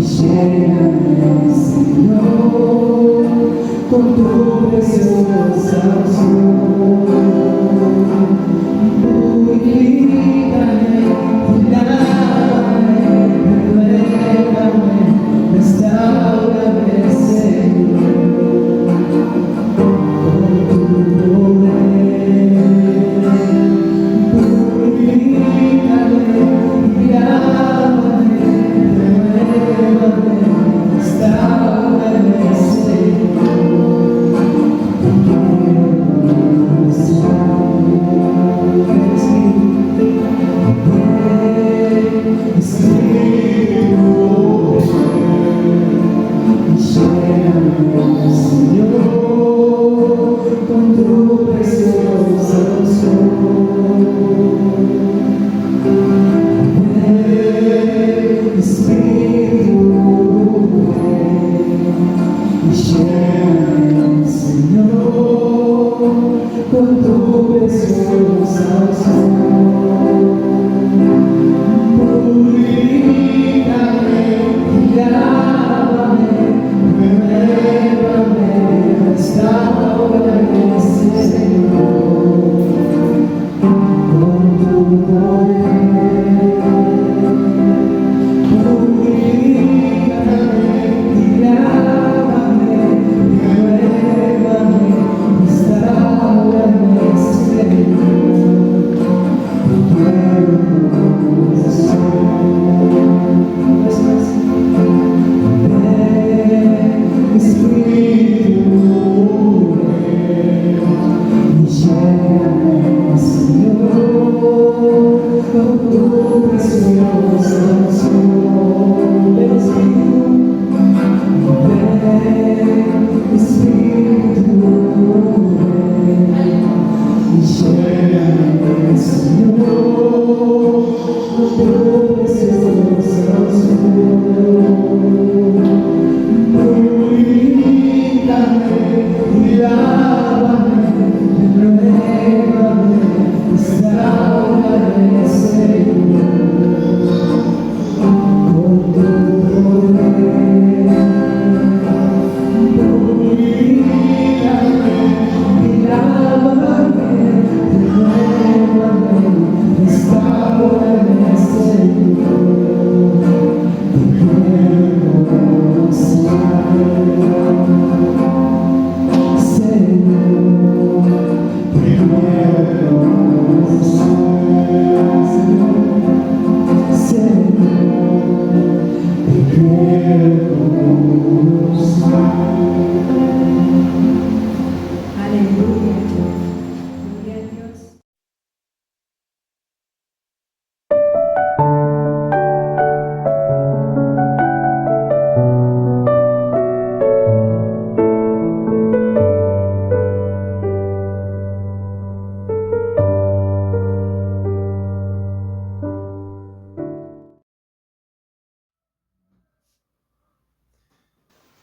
Lléname, Señor, con tu preciosa unción. Purifícame, lávame, renuévame, restáurame, Señor, con tu poder. Purifícame, lávame, renuévame, restáurame,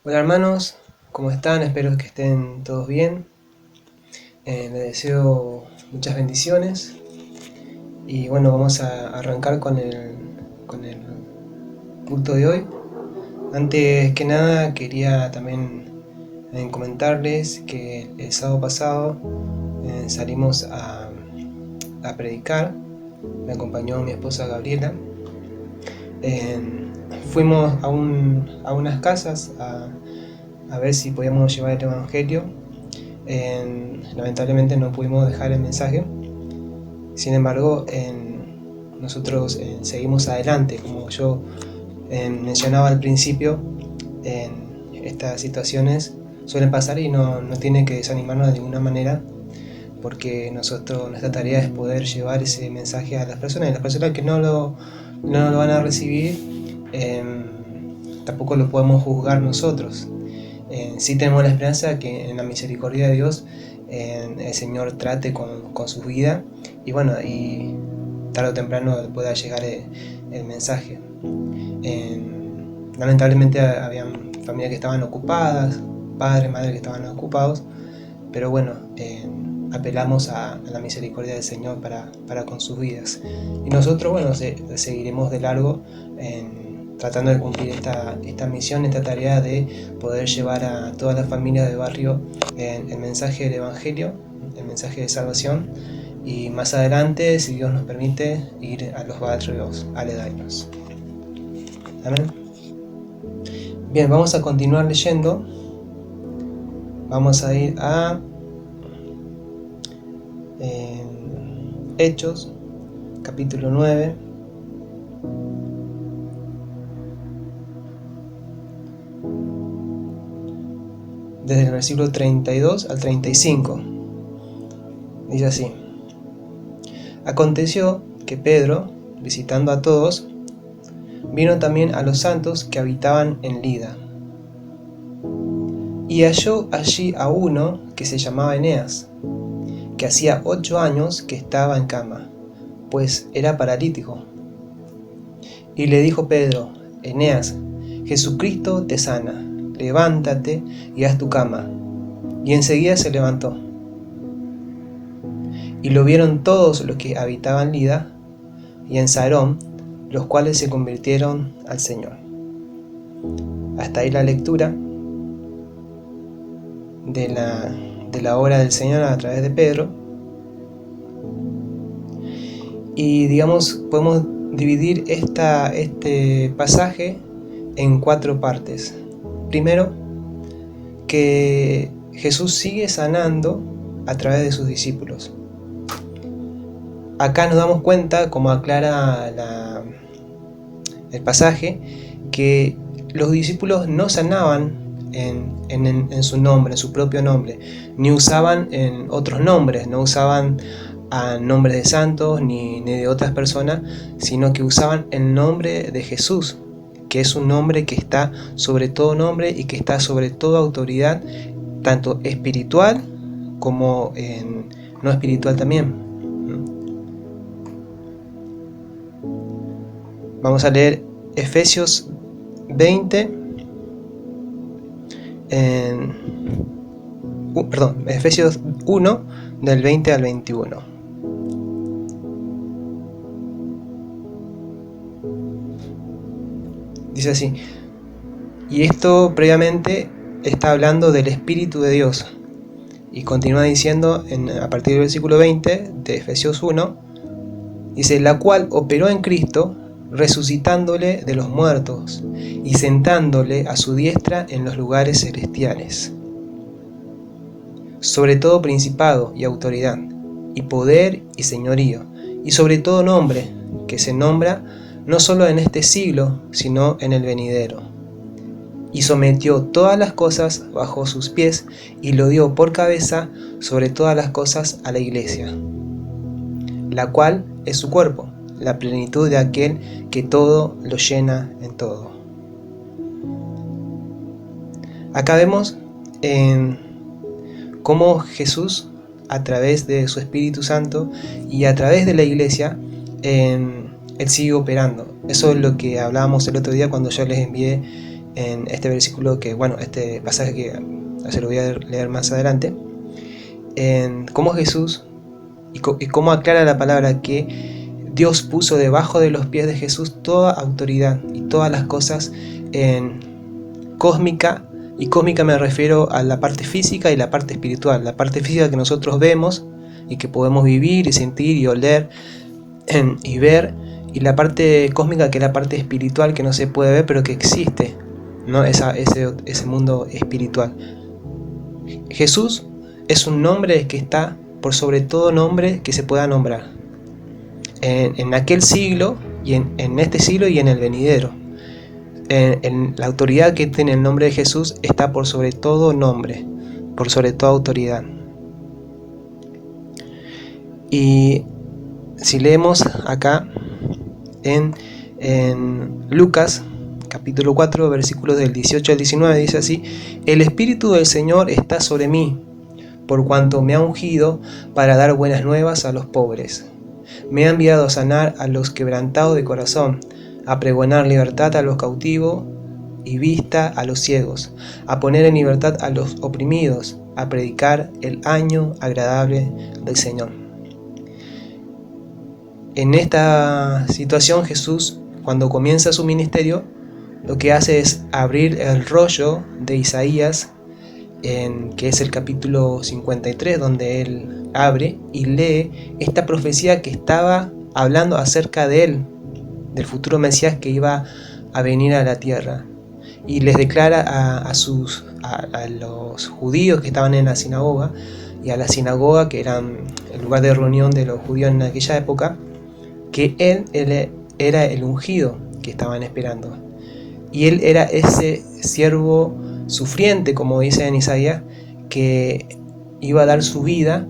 Hola hermanos, ¿cómo están? Espero que estén todos bien. Les deseo muchas bendiciones. Y bueno, vamos a arrancar con el culto de hoy. Antes que nada quería también comentarles que el sábado pasado salimos a predicar. Me acompañó mi esposa Gabriela. Fuimos a unas casas a ver si podíamos llevar el evangelio. Lamentablemente no pudimos dejar el mensaje. Sin embargo, nosotros seguimos adelante. Como yo mencionaba al principio, estas situaciones suelen pasar y no tienen que desanimarnos de ninguna manera, porque nuestra tarea es poder llevar ese mensaje a las personas, y las personas que no lo van a recibir, tampoco lo podemos juzgar nosotros. Sí tenemos la esperanza que en la misericordia de Dios el Señor trate con su vida, y bueno, y tarde o temprano pueda llegar el mensaje. Lamentablemente habían familias que estaban ocupadas, padres, madres que estaban ocupados, pero bueno, apelamos a la misericordia del Señor para con sus vidas. Y nosotros, bueno, seguiremos de largo tratando de cumplir esta misión, esta tarea de poder llevar a todas las familias del barrio el mensaje del Evangelio, el mensaje de salvación, y más adelante, si Dios nos permite, ir a los barrios aledaños. Amén. Bien, vamos a continuar leyendo. Vamos a ir a Hechos, capítulo 9. Desde el versículo 32 al 35. Dice así: Aconteció que Pedro, visitando a todos, vino también a los santos que habitaban en Lida. Y halló allí a uno que se llamaba Eneas, que hacía 8 años que estaba en cama, pues era paralítico. Y le dijo Pedro: Eneas, Jesucristo te sana, levántate y haz tu cama. Y enseguida se levantó. Y lo vieron todos los que habitaban Lida y en Sarón, los cuales se convirtieron al Señor. Hasta ahí la lectura de la obra del Señor a través de Pedro. Y digamos, podemos dividir este pasaje en 4 partes. Primero, que Jesús sigue sanando a través de sus discípulos. Acá nos damos cuenta, como aclara el pasaje, que los discípulos no sanaban en su nombre, en su propio nombre, ni usaban en otros nombres, no usaban a nombres de santos ni de otras personas, sino que usaban el nombre de Jesús, que es un nombre que está sobre todo nombre y que está sobre toda autoridad, tanto espiritual como no espiritual también. Vamos a leer Efesios 20, Efesios 1, del 20 al 21. Dice así: y esto previamente está hablando del Espíritu de Dios. Y continúa diciendo a partir del versículo 20 de Efesios 1, dice: la cual operó en Cristo, resucitándole de los muertos y sentándole a su diestra en los lugares celestiales, sobre todo principado y autoridad, y poder y señorío, y sobre todo nombre, que se nombra no solo en este siglo, sino en el venidero. Y sometió todas las cosas bajo sus pies, y lo dio por cabeza sobre todas las cosas a la Iglesia, la cual es su cuerpo, la plenitud de aquel que todo lo llena en todo. Acá vemos cómo Jesús, a través de su Espíritu Santo y a través de la Iglesia, Él sigue operando. Eso es lo que hablábamos el otro día cuando yo les envié en este versículo, este pasaje que se lo voy a leer más adelante, en cómo Jesús y cómo aclara la palabra que Dios puso debajo de los pies de Jesús toda autoridad y todas las cosas cósmica, y cósmica me refiero a la parte física y la parte espiritual. La parte física que nosotros vemos y que podemos vivir y sentir y oler y ver, y la parte cósmica, que es la parte espiritual que no se puede ver pero que existe, ¿no? Ese mundo espiritual. Jesús es un nombre que está por sobre todo nombre que se pueda nombrar, en aquel siglo y en este siglo y en el venidero. En la autoridad que tiene el nombre de Jesús está por sobre todo nombre, por sobre toda autoridad. Y si leemos acá en Lucas capítulo 4, versículos del 18 al 19, dice así: el Espíritu del Señor está sobre mí, por cuanto me ha ungido para dar buenas nuevas a los pobres. Me ha enviado a sanar a los quebrantados de corazón, a pregonar libertad a los cautivos y vista a los ciegos, a poner en libertad a los oprimidos, a predicar el año agradable del Señor. En esta situación Jesús, cuando comienza su ministerio, lo que hace es abrir el rollo de Isaías, que es el capítulo 53, donde él abre y lee esta profecía que estaba hablando acerca de él, del futuro Mesías que iba a venir a la tierra. Y les declara a los judíos que estaban en la sinagoga, y a la sinagoga, que era el lugar de reunión de los judíos en aquella época, que él era el ungido que estaban esperando. Y él era ese siervo sufriente, como dice en Isaías, que iba a dar su vida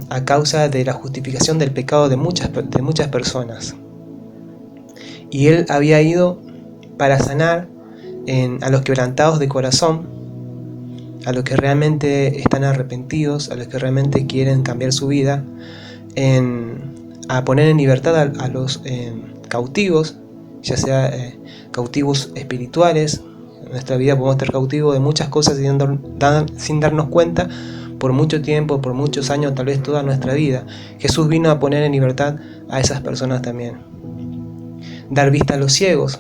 a causa de la justificación del pecado de muchas personas. Y él había ido para sanar a los quebrantados de corazón, a los que realmente están arrepentidos, a los que realmente quieren cambiar su vida, a poner en libertad a los cautivos, ya sea cautivos espirituales. En nuestra vida podemos estar cautivos de muchas cosas sin darnos cuenta por mucho tiempo, por muchos años, tal vez toda nuestra vida. Jesús vino a poner en libertad a esas personas también. Dar vista a los ciegos,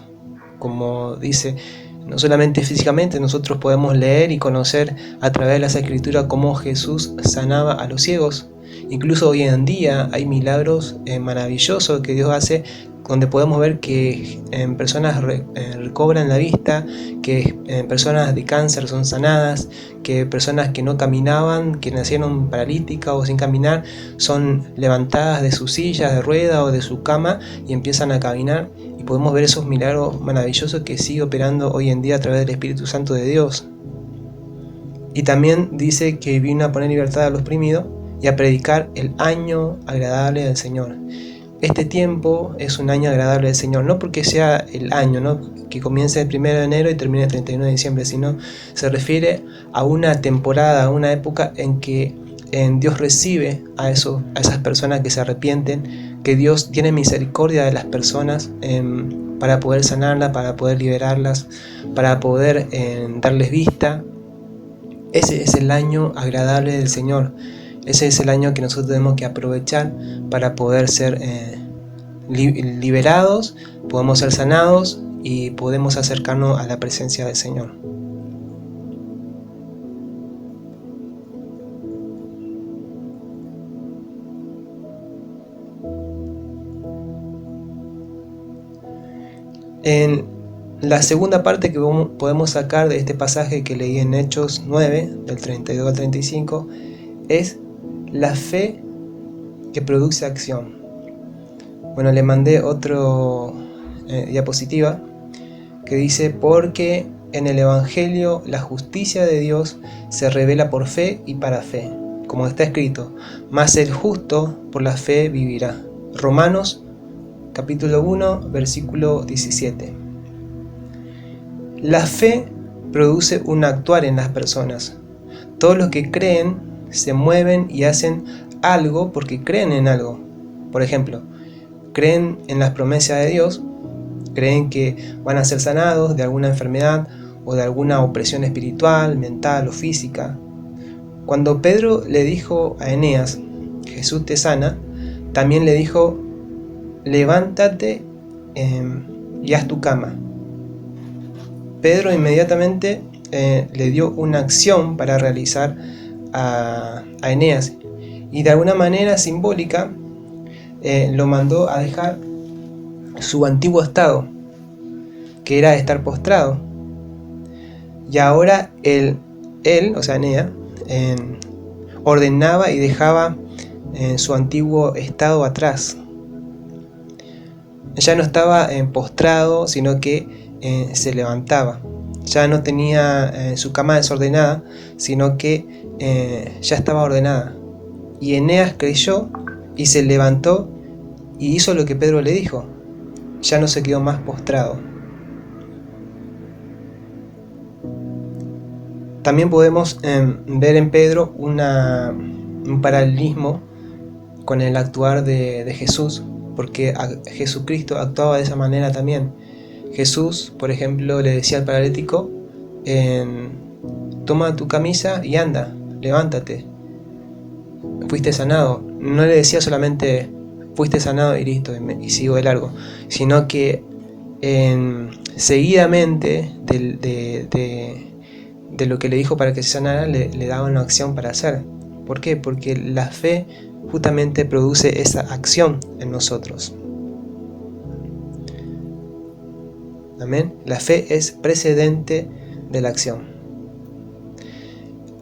como dice, no solamente físicamente, nosotros podemos leer y conocer a través de las Escrituras cómo Jesús sanaba a los ciegos. Incluso hoy en día hay milagros maravillosos que Dios hace, donde podemos ver que personas recobran la vista, que personas de cáncer son sanadas, que personas que no caminaban, que nacieron paralíticas o sin caminar, son levantadas de su silla de rueda o de su cama y empiezan a caminar. Y podemos ver esos milagros maravillosos que sigue operando hoy en día a través del Espíritu Santo de Dios. Y también dice que vino a poner libertad a los oprimidos y a predicar el año agradable del Señor. Este tiempo es un año agradable del Señor, no porque sea el año, ¿no?, que comience el 1 de enero y termine el 31 de diciembre, sino se refiere a una temporada, a una época en que Dios recibe a esas personas que se arrepienten, que Dios tiene misericordia de las personas para poder sanarlas, para poder liberarlas, para poder darles vista. Ese es el año agradable del Señor. Ese es el año que nosotros tenemos que aprovechar para poder ser liberados, podemos ser sanados y podemos acercarnos a la presencia del Señor. En la segunda parte que podemos sacar de este pasaje que leí en Hechos 9, del 32 al 35, es la fe que produce acción. Bueno, le mandé otro diapositiva que dice: porque en el Evangelio la justicia de Dios se revela por fe y para fe, como está escrito, mas el justo por la fe vivirá. Romanos capítulo 1, versículo 17. La fe produce un actuar en las personas. Todos los que creen se mueven y hacen algo porque creen en algo. Por ejemplo, creen en las promesas de Dios, creen que van a ser sanados de alguna enfermedad o de alguna opresión espiritual, mental o física. Cuando Pedro le dijo a Eneas, Jesús te sana, también le dijo, levántate y haz tu cama. Pedro inmediatamente le dio una acción para realizar a Eneas, y de alguna manera simbólica lo mandó a dejar su antiguo estado, que era estar postrado, y ahora él, o sea Eneas, ordenaba y dejaba su antiguo estado atrás. Ya no estaba postrado, sino que se levantaba. Ya no tenía su cama desordenada, sino que ya estaba ordenada. Y Eneas creyó y se levantó y hizo lo que Pedro le dijo. Ya no se quedó más postrado. También podemos ver en Pedro un paralelismo con el actuar de Jesús, porque Jesucristo actuaba de esa manera también. Jesús, por ejemplo, le decía al paralítico, toma tu camisa y anda, levántate, fuiste sanado. No le decía solamente fuiste sanado y listo, y sigo de largo, sino que seguidamente de lo que le dijo para que se sanara, le daba una acción para hacer. ¿Por qué? Porque la fe justamente produce esa acción en nosotros. Amén. La fe es precedente de la acción.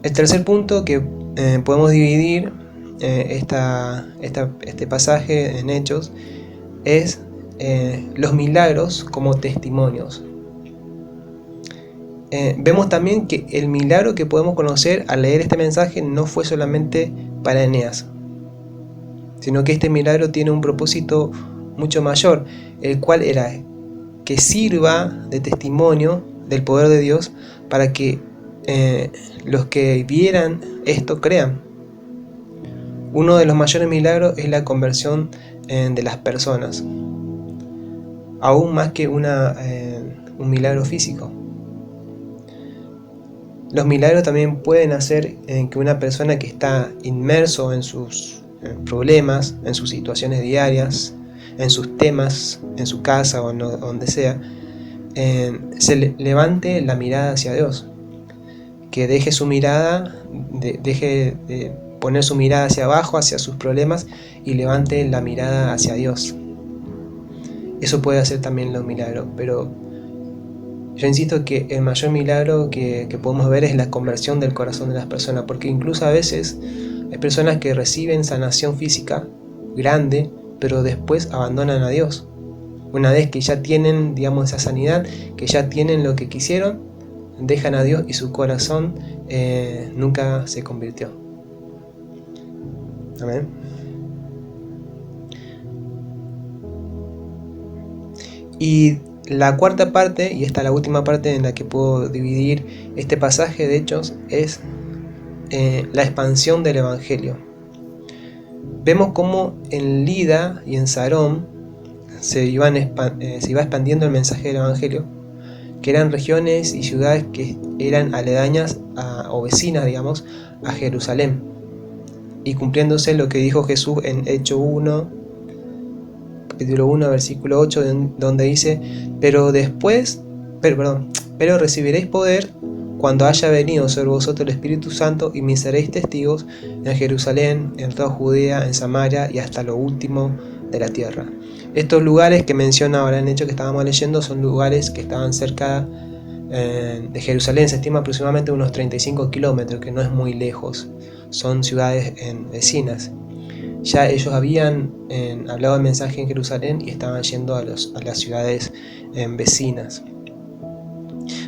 El tercer punto que podemos dividir este pasaje en Hechos es los milagros como testimonios. Vemos también que el milagro que podemos conocer al leer este mensaje no fue solamente para Eneas, sino que este milagro tiene un propósito mucho mayor, el cual era que sirva de testimonio del poder de Dios para que los que vieran esto crean. Uno de los mayores milagros es la conversión de las personas, aún más que un milagro físico. Los milagros también pueden hacer que una persona que está inmerso en sus problemas, en sus situaciones diarias, en sus temas, en su casa o donde sea, se levante la mirada hacia Dios, que deje su mirada, deje de poner su mirada hacia abajo, hacia sus problemas, y levante la mirada hacia Dios. Eso puede hacer también los milagros, pero yo insisto que el mayor milagro que podemos ver es la conversión del corazón de las personas, porque incluso a veces hay personas que reciben sanación física grande, pero después abandonan a Dios. Una vez que ya tienen, digamos, esa sanidad, que ya tienen lo que quisieron, dejan a Dios y su corazón nunca se convirtió. Amén. Y la cuarta parte, y esta es la última parte en la que puedo dividir este pasaje de Hechos, es la expansión del Evangelio. Vemos cómo en Lida y en Sarón se iba expandiendo el mensaje del Evangelio, que eran regiones y ciudades que eran aledañas o vecinas, digamos, a Jerusalén, y cumpliéndose lo que dijo Jesús en Hechos 1, capítulo 1, versículo 8, donde dice: pero recibiréis poder cuando haya venido sobre vosotros el Espíritu Santo, y me seréis testigos en Jerusalén, en toda Judea, en Samaria y hasta lo último de la tierra. Estos lugares que menciona ahora en Hechos que estábamos leyendo son lugares que estaban cerca de Jerusalén. Se estima aproximadamente unos 35 kilómetros, que no es muy lejos. Son ciudades vecinas. Ya ellos habían hablado el mensaje en Jerusalén y estaban yendo a las ciudades vecinas.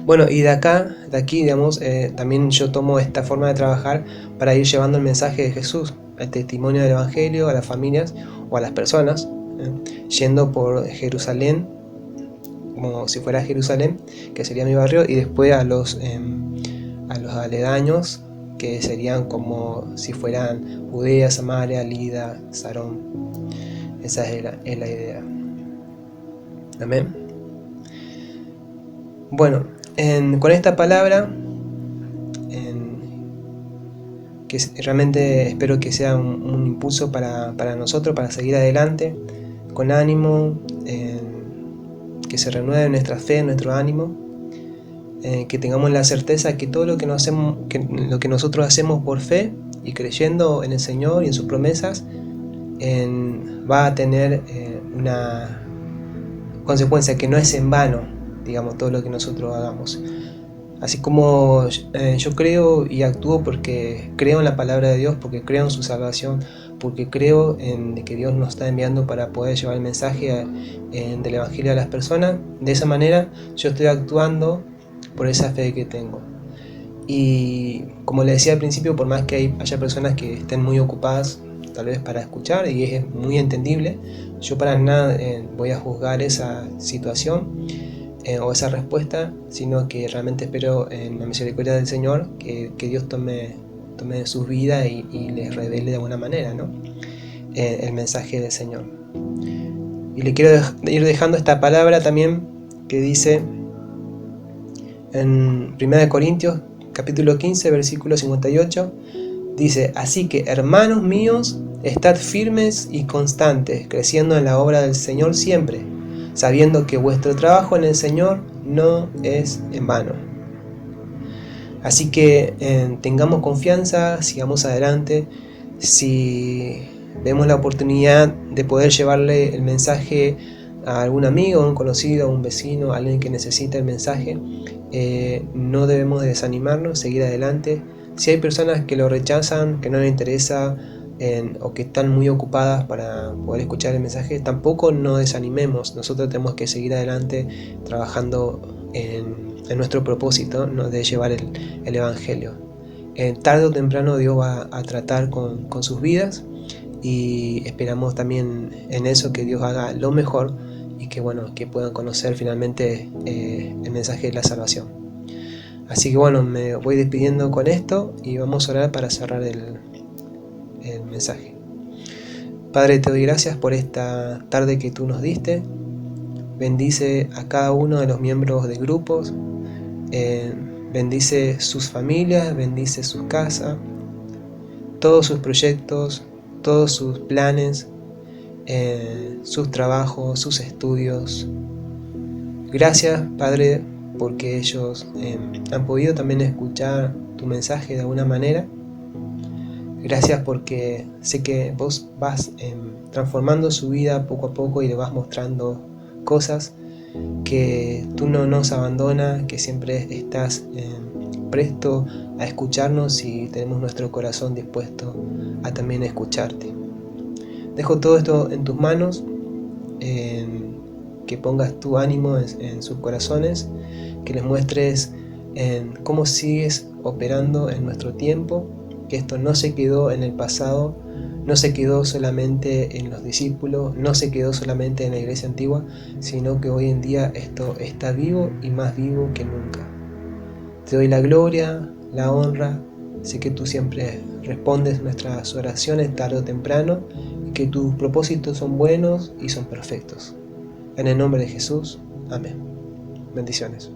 Bueno, y de aquí, digamos, también yo tomo esta forma de trabajar para ir llevando el mensaje de Jesús, el testimonio del Evangelio a las familias o a las personas, yendo por Jerusalén, como si fuera Jerusalén, que sería mi barrio, y después a los aledaños, que serían como si fueran Judea, Samaria, Lida, Sarón. Esa es la idea. Amén. Bueno, con esta palabra, que realmente espero que sea un impulso para nosotros, para seguir adelante, con ánimo, que se renueve nuestra fe, nuestro ánimo, que tengamos la certeza que todo lo que nosotros hacemos por fe y creyendo en el Señor y en sus promesas, va a tener una consecuencia, que no es en vano, digamos, todo lo que nosotros hagamos. Así como yo creo y actúo porque creo en la palabra de Dios, porque creo en su salvación, porque creo en que Dios nos está enviando para poder llevar el mensaje del Evangelio a las personas. De esa manera yo estoy actuando por esa fe que tengo. Y como le decía al principio, por más que haya personas que estén muy ocupadas tal vez para escuchar, y es muy entendible, yo para nada voy a juzgar esa situación o esa respuesta, sino que realmente espero en la misericordia del Señor que Dios tome sus vidas y les revele de alguna manera, ¿no? El mensaje del Señor. Y le quiero ir dejando esta palabra también que dice en 1 Corintios capítulo 15 versículo 58, dice: así que, hermanos míos, estad firmes y constantes, creciendo en la obra del Señor siempre, sabiendo que vuestro trabajo en el Señor no es en vano. Así que tengamos confianza, sigamos adelante. Si vemos la oportunidad de poder llevarle el mensaje a algún amigo, a un conocido, a un vecino, a alguien que necesita el mensaje, no debemos desanimarnos, seguir adelante. Si hay personas que lo rechazan, que no les interesa o que están muy ocupadas para poder escuchar el mensaje, tampoco nos desanimemos. Nosotros tenemos que seguir adelante trabajando en nuestro propósito, ¿no?, de llevar el Evangelio. Tarde o temprano Dios va a tratar con sus vidas, y esperamos también en eso que Dios haga lo mejor y que puedan conocer finalmente el mensaje de la salvación. Así que me voy despidiendo con esto y vamos a orar para cerrar el mensaje. Padre, te doy gracias por esta tarde que tú nos diste. Bendice a cada uno de los miembros de grupos, bendice sus familias, bendice sus casas, todos sus proyectos, todos sus planes, sus trabajos, sus estudios. Gracias, Padre, porque ellos han podido también escuchar tu mensaje de alguna manera. Gracias porque sé que vos vas transformando su vida poco a poco y le vas mostrando cosas, que tú no nos abandonas, que siempre estás presto a escucharnos y tenemos nuestro corazón dispuesto a también escucharte. Dejo todo esto en tus manos, que pongas tu ánimo en sus corazones, que les muestres cómo sigues operando en nuestro tiempo, que esto no se quedó en el pasado, no se quedó solamente en los discípulos, no se quedó solamente en la iglesia antigua, sino que hoy en día esto está vivo y más vivo que nunca. Te doy la gloria, la honra. Sé que tú siempre respondes nuestras oraciones tarde o temprano y que tus propósitos son buenos y son perfectos. En el nombre de Jesús, amén. Bendiciones.